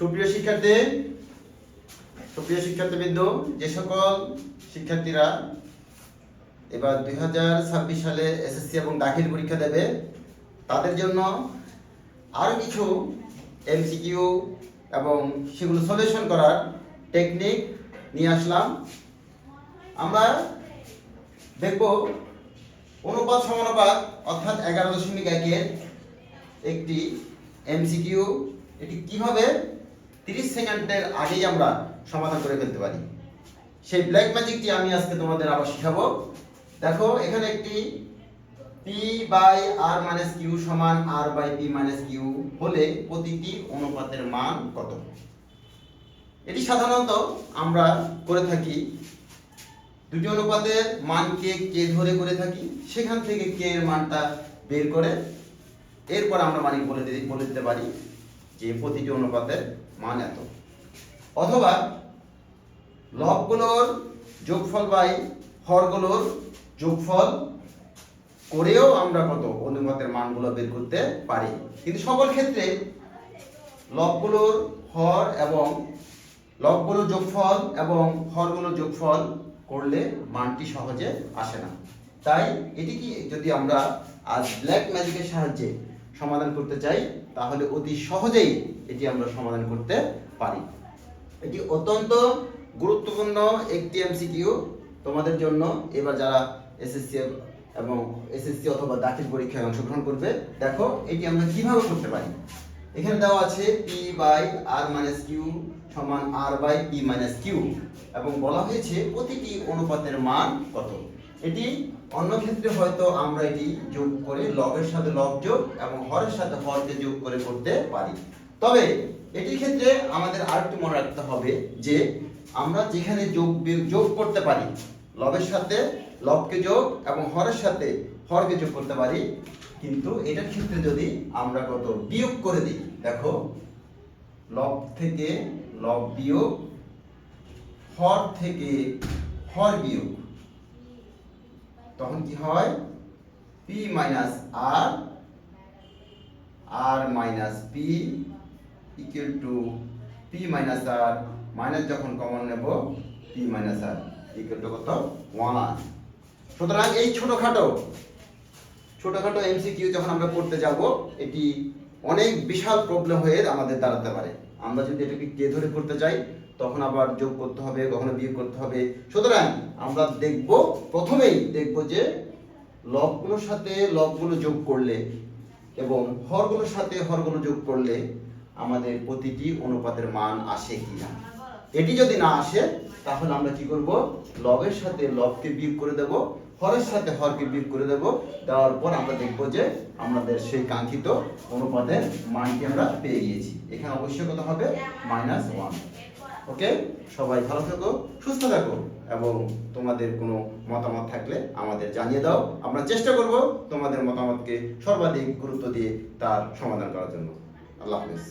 সুপ্রিয় শিক্ষার্থী, সুপ্রিয় শিক্ষার্থীবৃন্দ, যে সকল শিক্ষার্থীরা এবার 2026 সালে এসএসসি এবং দাখিল পরীক্ষা দেবে তাদের জন্য আরও কিছু এমসিকিউ এবং সেগুলো সলিউশন করার টেকনিক নিয়ে আসলাম। আমরা দেখব অনুপাত সমানুপাত অর্থাৎ 11.1 একটি এমসিকিউ, এটি কিভাবে 30 সেকেন্ডের আগেই আমরা সমাধান করে ফেলতে পারি সেই ব্ল্যাক ম্যাজিকটি আমি আজকে তোমাদের আবার শেখাবো। দেখো, এখানে একটি p/r - q সমান r/p - q হলে প্রতিটি অনুপাতের মান কত? এটি সাধারণত আমরা করে থাকি দুটি অনুপাতের মানকে কে ধরে করে থাকি, সেখান থেকে কে এর মানটা বের করে এরপর আমরা মানে বলে দিতে পারি যে প্রতিটি অনুপাতের মান এত। অথবা লবগুলোর যোগফল বাই হরগুলোর যোগফল করেও আমরা কত অনুপাতের মানগুলো বের করতে পারি। কিন্তু সকল ক্ষেত্রে লবগুলোর হর এবং লবগুলোর যোগফল এবং হরগুলোর যোগফল করলে মানটি সহজে আসে না। তাই এটি কি যদি আমরা আজ ব্ল্যাক ম্যাজিকের সাহায্যে সমাধান করতে চাই তাহলে অতি সহজেই এটি আমরা সমাধান করতে পারি। এটি অত্যন্ত গুরুত্বপূর্ণ একটি এমসিকিউ তোমাদের জন্য, এবার যারা এসএসসি এবং এসএসসি অথবা দাখিল পরীক্ষায় অংশগ্রহণ করবে। দেখো, এটি আমরা কিভাবে করতে পারি। এখানে দেওয়া আছে p/r - q সমান r/p - q এবং বলা হয়েছে প্রতিটি অনুপাতের মান কত। এটি অন্য ক্ষেত্রে হয়তো আমরা এটি যোগ করে লবের সাথে লব যোগ এবং হরের সাথে হরকে যোগ করে করতে পারি। তবে এটির ক্ষেত্রে আমাদের আরেকটু মনে রাখতে হবে যে আমরা যেখানে যোগ করতে পারি, লবের সাথে লবকে যোগ এবং হরের সাথে হরকে যোগ করতে পারি, কিন্তু এটার ক্ষেত্রে যদি আমরা কত বিয়োগ করে দিই, দেখো লব থেকে লব বিয়োগ, হর থেকে হর বিয়োগ, তখন কি হয় p - r r - p equal to p - r minus যখন কমন নেব p - r equal to কত 1। সুতরাং এই ছোটখাটো এমসিকিউ যখন আমরা করতে যাব এটি অনেক বিশাল প্রবলেম হয়ে আমাদের দাঁড়াতে পারে। আমরা যদি এটাকে কে ধরে করতে চাই তখন আবার যোগ করতে হবে, কখনো বিয়োগ করতে হবে। সুতরাং আমরা প্রথমেই দেখব যে লবগুলোর সাথে লবগুলো যোগ করলে এবং হরগুলোর সাথে হরগুলো যোগ করলে আমাদের প্রতিটি অনুপাতের মান আসে কিনা। এটি যদি না আসে তাহলে আমরা কি করব, লবের সাথে লবকে বিয়োগ করে দেব, হরের সাথে হরকে বিয়োগ করে দেব। দেওয়ার পর আমরা দেখব যে আমাদের সেই কাঙ্ক্ষিত অনুপাতের মানটি আমরা পেয়ে গিয়েছি। এখানে অবশ্যই কত হবে -1। ওকে, সবাই ভালো থাকো, সুস্থ থাকো এবং তোমাদের কোনো মতামত থাকলে আমাদের জানিয়ে দাও। আমরা চেষ্টা করব তোমাদের মতামতকে সর্বাধিক গুরুত্ব দিয়ে তার সমাধান করার জন্য। আল্লাহ হাফেজ।